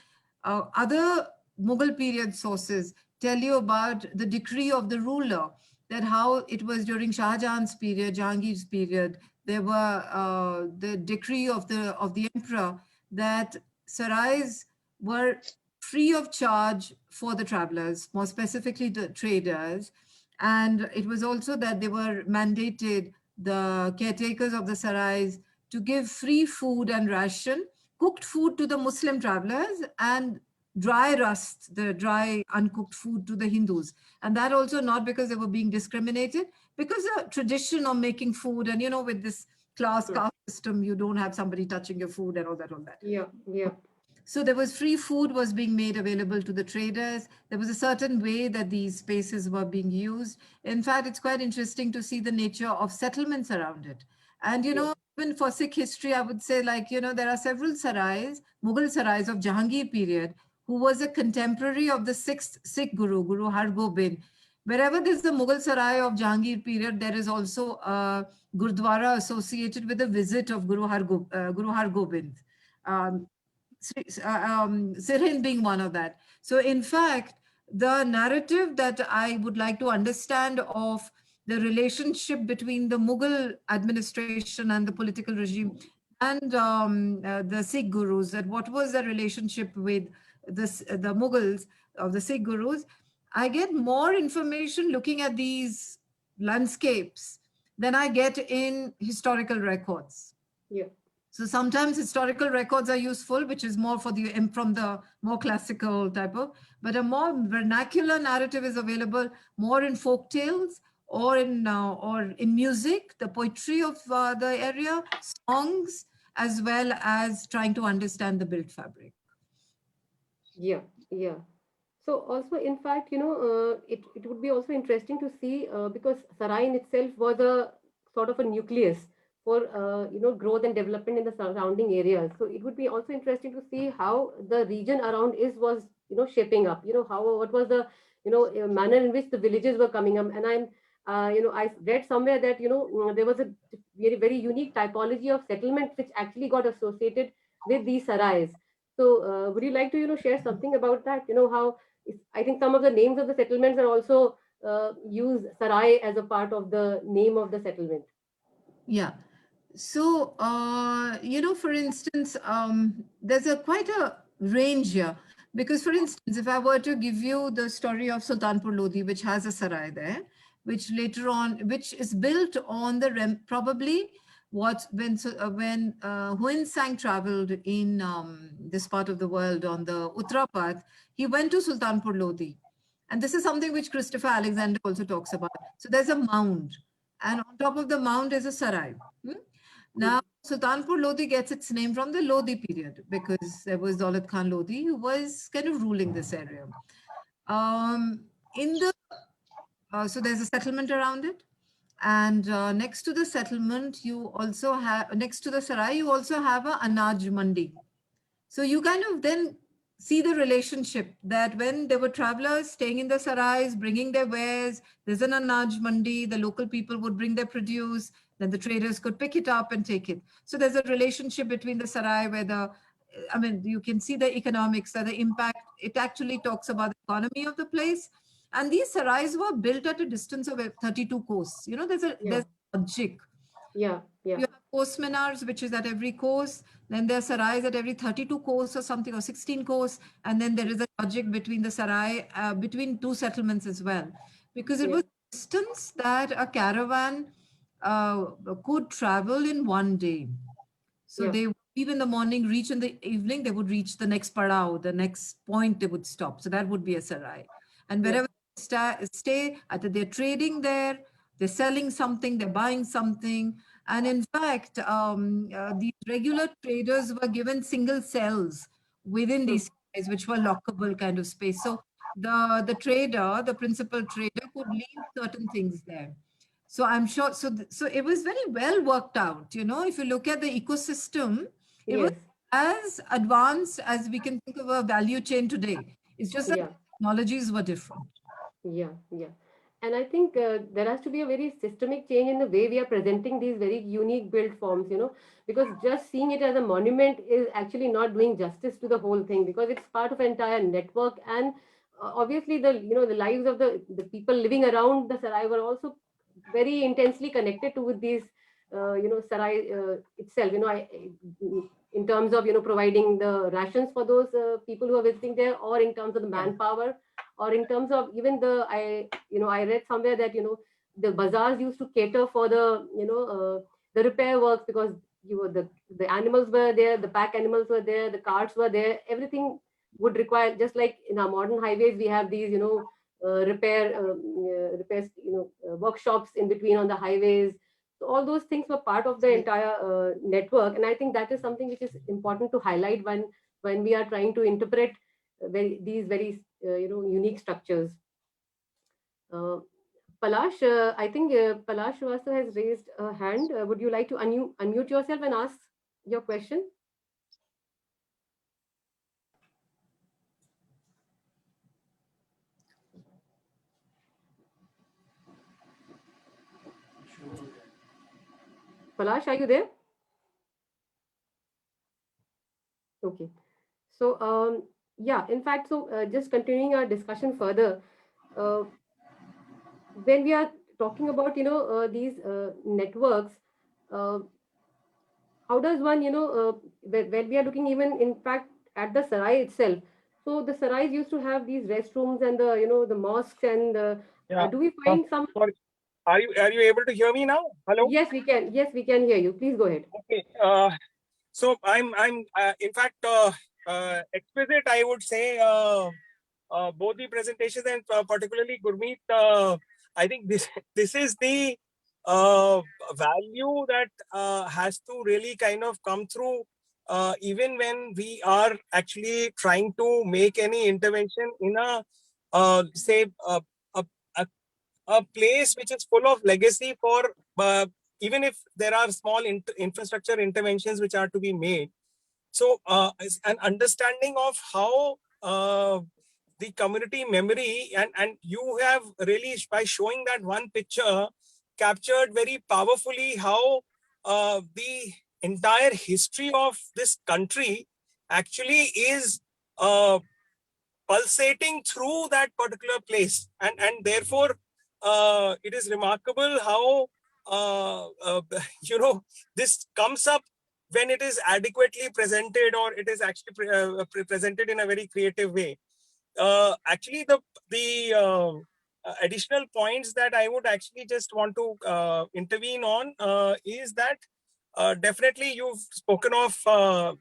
other Mughal period sources tell you about the decree of the ruler, that how it was during Shah Jahan's period, Jahangir's period, there were the decree of the emperor that sarais were free of charge for the travelers, more specifically the traders. And it was also that they were mandated, the caretakers of the sarais, to give free food and ration, cooked food to the Muslim travelers, and dry rust, the dry uncooked food, to the Hindus. And that also not because they were being discriminated, because the tradition of making food, and you know, with this caste system, you don't have somebody touching your food and all that. Yeah, yeah. So there was free food was being made available to the traders. There was a certain way that these spaces were being used. In fact, it's quite interesting to see the nature of settlements around it. And, you know, even for Sikh history, I would say, like, you know, there are several sarais, Mughal sarais of Jahangir period, who was a contemporary of the sixth Sikh Guru, Guru Har Gobind. Wherever there's the Mughal sarai of Jahangir period, there is also a Gurdwara associated with the visit of Guru Har Gobind. Sirhind being one of that. So in fact, the narrative that I would like to understand of the relationship between the Mughal administration and the political regime and the Sikh gurus, that what was the relationship with the Mughals of the Sikh gurus, I get more information looking at these landscapes than I get in historical records. Yeah. So sometimes historical records are useful, which is more from the more classical type of, but a more vernacular narrative is available more in folk tales or in music, the poetry of the area, songs, as well as trying to understand the built fabric. Yeah, yeah. So also, in fact, you know, it would be also interesting to see because Sarai in itself was a sort of a nucleus for you know, growth and development in the surrounding areas. So it would be also interesting to see how the region around was, you know, shaping up. You know, what was the, you know, manner in which the villages were coming up. And I'm you know, I read somewhere that, you know, there was a very unique typology of settlement which actually got associated with these sarais. So would you like to, you know, share something about that? You know, how I think some of the names of the settlements are also use sarai as a part of the name of the settlement. Yeah. So, you know, for instance, there's quite a range here. Because, for instance, if I were to give you the story of Sultanpur Lodi, which has a sarai there, which later on, which is built on the probably when Huin Sang traveled in this part of the world on the Uttarapath, he went to Sultanpur Lodi. And this is something which Christopher Alexander also talks about. So there's a mound, and on top of the mound is a sarai. Now, Sultanpur Lodi gets its name from the Lodi period because there was Daulat Khan Lodi who was kind of ruling this area. So there's a settlement around it. And next to the settlement, you also have, next to the sarai, you also have a Anaj Mandi. So you kind of then see the relationship that when there were travelers staying in the sarais, bringing their wares, there's an Anaj Mandi, the local people would bring their produce, then the traders could pick it up and take it. So there's a relationship between the sarai where you can see the economics, the impact. It actually talks about the economy of the place. And these sarais were built at a distance of 32 coasts. You know, there's a logic. Yeah, yeah. You have coast minars, which is at every coast. Then there are sarais at every 32 coasts or something, or 16 coasts. And then there is a logic between the sarai, between two settlements as well. Because it was distance that a caravan could travel in one day. So they would leave in the morning, reach in the evening, they would reach the next parao, the next point they would stop. So that would be a sarai. And wherever they stay, either they're trading there, they're selling something, they're buying something. And in fact, the regular traders were given single cells within these sarais, which were lockable kind of space. So the trader, the principal trader, could leave certain things there. So I'm sure. So it was very well worked out. If you look at the ecosystem, it was Yes. as advanced as we can think of a value chain today. It's just that Yeah. technologies were different. Yeah, yeah. And I think there has to be a very systemic change in the way we are presenting these very unique build forms, because just seeing it as a monument is actually not doing justice to the whole thing, because it's part of an entire network. And obviously the lives of the people living around the Sarai were also very intensely connected to with these, Sarai itself, in terms of, providing the rations for those people who are visiting there, or in terms of the manpower, or in terms of even I read somewhere that the bazaars used to cater for the repair works, because the animals were there, the pack animals were there, the carts were there, everything would require, just like in our modern highways we have these repairs, workshops in between on the highways. So all those things were part of the entire network, and I think that is something which is important to highlight when we are trying to interpret these very unique structures. Palash, I think Palash Srivastava has raised a hand. Would you like to unmute yourself and ask your question? Palash, are you there? Okay. So, yeah, in fact, so just continuing our discussion further, uh, when we are talking about, these networks, uh, how does one, when we are looking even, in fact, at the Sarai itself, so the Sarais used to have these restrooms and the mosques and Yeah. do we find some? Sorry. Are you able to hear me now? Hello? Yes, we can. Yes, we can hear you. Please go ahead. Okay. So I'm in fact exquisite, I would say, both the presentations and particularly Gurmeet. I think this is the value that has to really kind of come through even when we are actually trying to make any intervention in a say a, a a place which is full of legacy for even if there are small infrastructure interventions which are to be made. So an understanding of how the community memory and you have really, by showing that one picture, captured very powerfully how the entire history of this country actually is pulsating through that particular place, and therefore it is remarkable how this comes up when it is adequately presented, or it is actually presented in a very creative way. Actually, the additional points that I would actually just want to intervene on is that definitely you've spoken of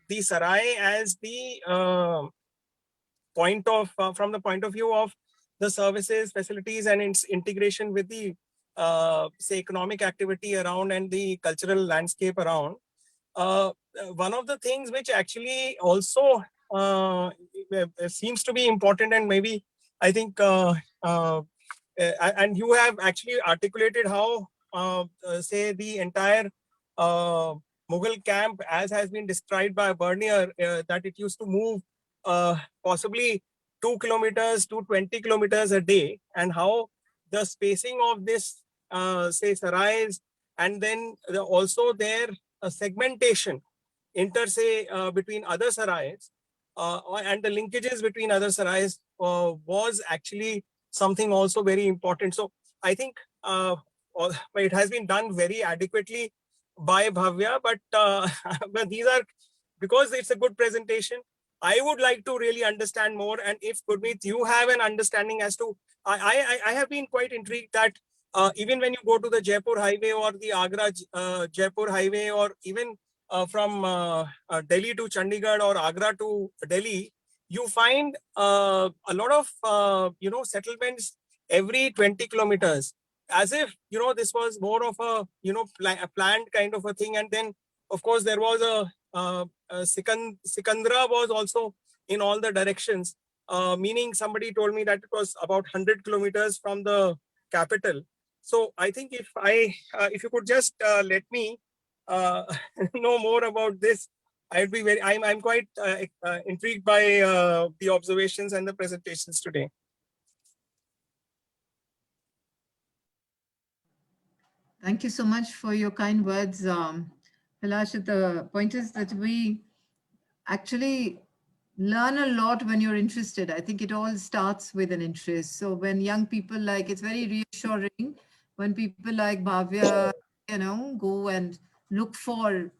the Sarai as the point of from the point of view of the services, facilities, and its integration with the say economic activity around and the cultural landscape around. One of the things which actually also seems to be important, and maybe I think and you have actually articulated how say the entire Mughal camp, as has been described by Bernier, that it used to move possibly 2 kilometers to 20 kilometers a day, and how the spacing of this say sarais, and then also their segmentation say between other sarais and the linkages between other sarais was actually something also very important. So I think it has been done very adequately by Bhavya, but but these are, because it's a good presentation, I would like to really understand more. And if Gurmeet, you have an understanding as to, I have been quite intrigued that even when you go to the Jaipur highway or the Agra Jaipur highway, or even from Delhi to Chandigarh or Agra to Delhi, you find a lot of settlements every 20 kilometers, as if this was more of a a planned kind of a thing. And then of course there was a Sikandra was also in all the directions, meaning somebody told me that it was about 100 kilometers from the capital. So I think if you could just let me know more about this, I'm quite intrigued by the observations and the presentations today. Thank you so much for your kind words, Palash. The point is that we actually learn a lot when you're interested. I think it all starts with an interest. So when young people it's very reassuring when people like Bhavya, go and look for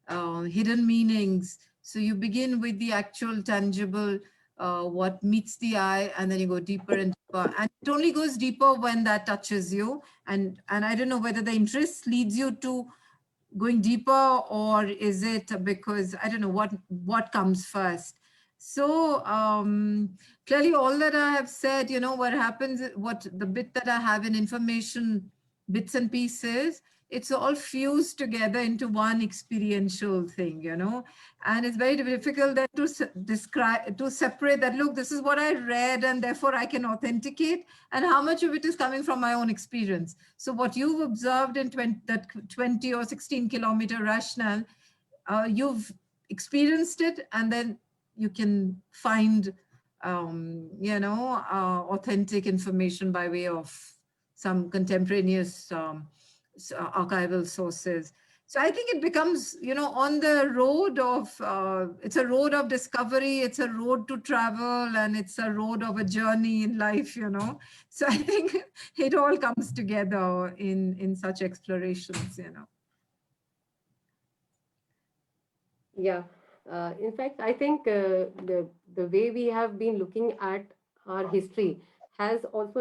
hidden meanings. So you begin with the actual tangible, what meets the eye, and then you go deeper and deeper. And it only goes deeper when that touches you. And I don't know whether the interest leads you to going deeper, or is it because I don't know what comes first. So clearly all that I have said, what happens, what the bit that I have in information bits and pieces, it's all fused together into one experiential thing, and it's very difficult then to describe, to separate that, look, this is what I read and therefore I can authenticate, and how much of it is coming from my own experience. So what you've observed in 20 or 16 kilometer rationale, you've experienced it, and then you can find, authentic information by way of some contemporaneous archival sources. So I think it becomes, on the road of, it's a road of discovery, it's a road to travel, and it's a road of a journey in life, So I think it all comes together in such explorations, Yeah. In fact, I think the way we have been looking at our history has also,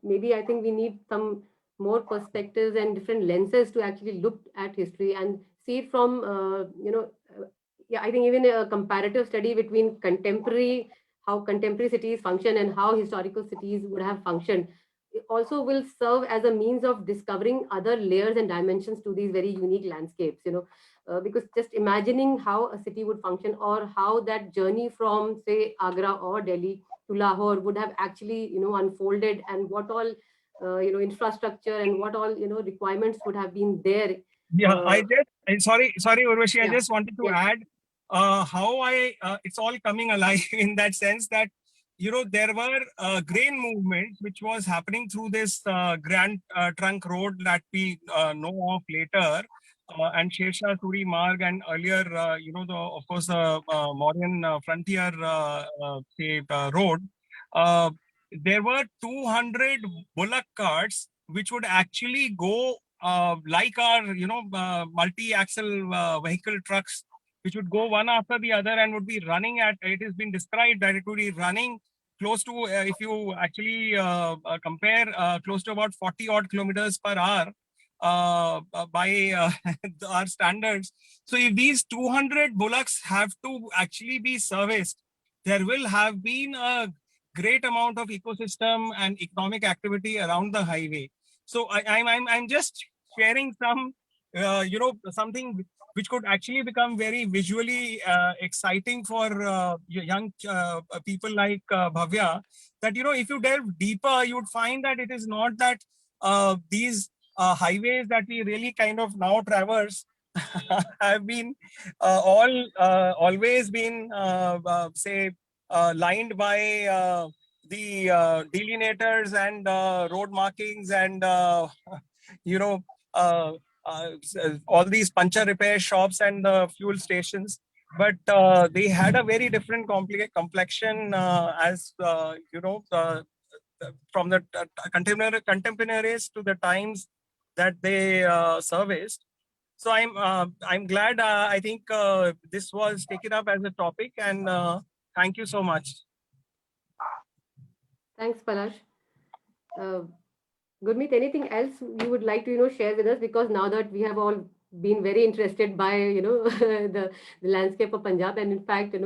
maybe I think we need some more perspectives and different lenses to actually look at history and see it from, yeah, I think even a comparative study between how contemporary cities function and how historical cities would have functioned, it also will serve as a means of discovering other layers and dimensions to these very unique landscapes, because just imagining how a city would function, or how that journey from, say, Agra or Delhi to Lahore would have actually, unfolded, and what all, infrastructure and what all, requirements would have been there. Yeah, sorry, Urvashi, I Yeah. just wanted to Yes. add how it's all coming alive in that sense that, there were grain movements which was happening through this Grand Trunk Road that we know of later, and Shershah Suri Marg, and earlier, of course, the Mauryan frontier road. There were 200 bullock carts which would actually go like our, multi-axle vehicle trucks, which would go one after the other and would be running at, it has been described that it would be running close to, if you actually compare, close to about 40 odd kilometers per hour by our standards. So if these 200 bullocks have to actually be serviced, there will have been a great amount of ecosystem and economic activity around the highway. So I'm just sharing some, something which could actually become very visually exciting for young people like Bhavya, that, if you delve deeper, you would find that it is not that these highways that we really kind of now traverse have been always been, lined by the delineators and road markings and all these puncture repair shops and fuel stations, but they had a very different complexion as from the contemporaries to the times that they serviced. So I'm glad. I think this was taken up as a topic, and thank you so much. Thanks, Palash. Gurmeet, anything else you would like to, share with us? Because now that we have all been very interested by, the landscape of Punjab, and in fact,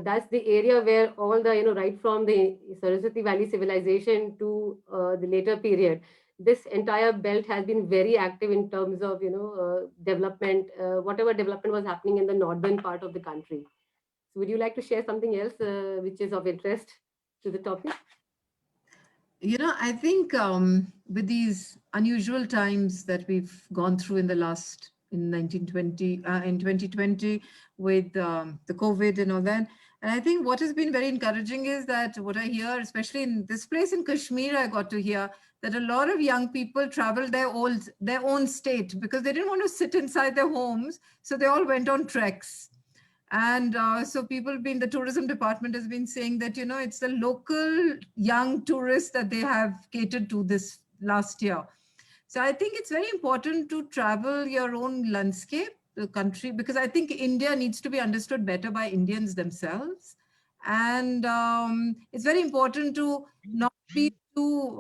that's the area where all the, right from the Saraswati Valley civilization to the later period, this entire belt has been very active in terms of, development, whatever development was happening in the northern part of the country. So would you like to share something else which is of interest to the topic? I think with these unusual times that we've gone through in the last in 2020 with the COVID and all that, and I think what has been very encouraging is that what I hear, especially in this place in Kashmir, I got to hear that a lot of young people traveled their own state because they didn't want to sit inside their homes, so they all went on treks. And so the tourism department has been saying that, it's the local young tourists that they have catered to this last year. So I think it's very important to travel your own landscape, the country, because I think India needs to be understood better by Indians themselves. And it's very important to not be too,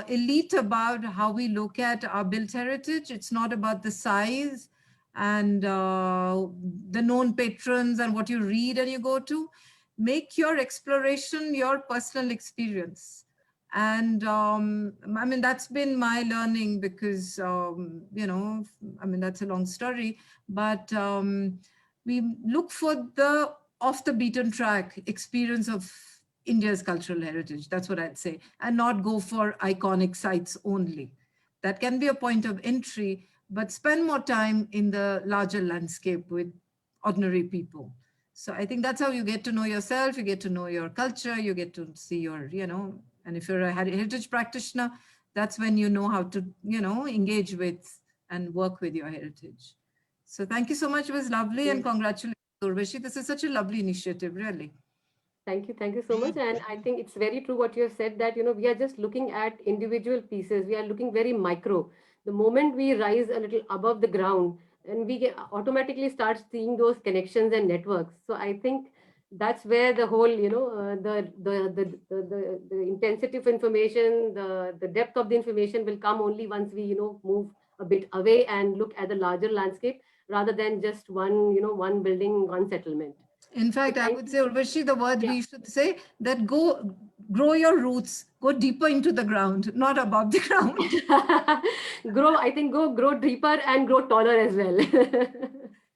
elite about how we look at our built heritage. It's not about the size and the known patrons and what you read and you go to. Make your exploration your personal experience. And I mean, that's been my learning because, that's a long story, but we look for the off the beaten track experience of India's cultural heritage. That's what I'd say, and not go for iconic sites only. That can be a point of entry, but spend more time in the larger landscape with ordinary people. So I think that's how you get to know yourself, you get to know your culture, you get to see your, and if you're a heritage practitioner, that's when you know how to, engage with and work with your heritage. So thank you so much. It was lovely, and congratulations, Urvashi. This is such a lovely initiative, really. Thank you so much. And I think it's very true what you have said that, we are just looking at individual pieces. We are looking very micro. The moment we rise a little above the ground, and we automatically start seeing those connections and networks. So I think that's where the whole, the intensity of information, the depth of the information will come only once we, move a bit away and look at the larger landscape rather than just one, one building, one settlement. In fact, I would say, Urvashi, the word we should say that grow your roots, go deeper into the ground, not above the ground. Grow deeper and grow taller as well.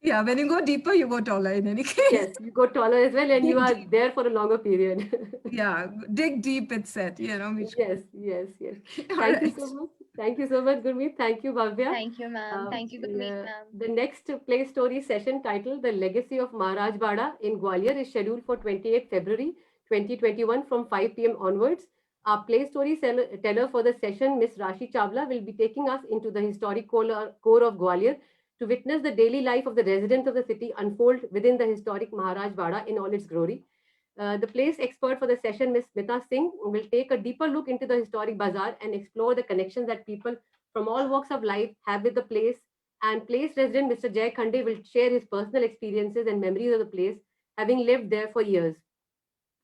Yeah, when you go deeper, you go taller in any case. Yes, you go taller as well, and you are there for a longer period. Yeah, dig deep, it's said, Yes. Thank you so much. Thank you so much, Gurmeet. Thank you, Bhavya. Thank you, ma'am. Thank you, Gurmeet, ma'am. The next play story session titled The Legacy of Maharaj Bada in Gwalior is scheduled for 28th February 2021 from 5 p.m. onwards. Our play story teller for the session, Miss Rashi Chawla, will be taking us into the historic core of Gwalior to witness the daily life of the residents of the city unfold within the historic Maharaj Bada in all its glory. The place expert for the session, Ms. Smita Singh, will take a deeper look into the historic bazaar and explore the connections that people from all walks of life have with the place. And place resident Mr. Jay Khande will share his personal experiences and memories of the place, having lived there for years.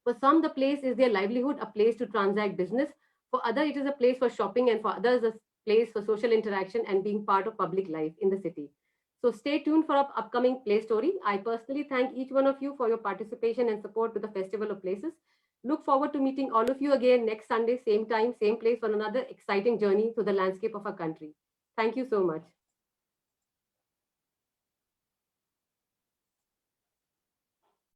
For some, the place is their livelihood, a place to transact business. For others, it is a place for shopping, and for others, a place for social interaction and being part of public life in the city. So stay tuned for our upcoming play story. I personally thank each one of you for your participation and support to the Festival of Places. Look forward to meeting all of you again next Sunday, same time, same place, for another exciting journey through the landscape of our country. Thank you so much.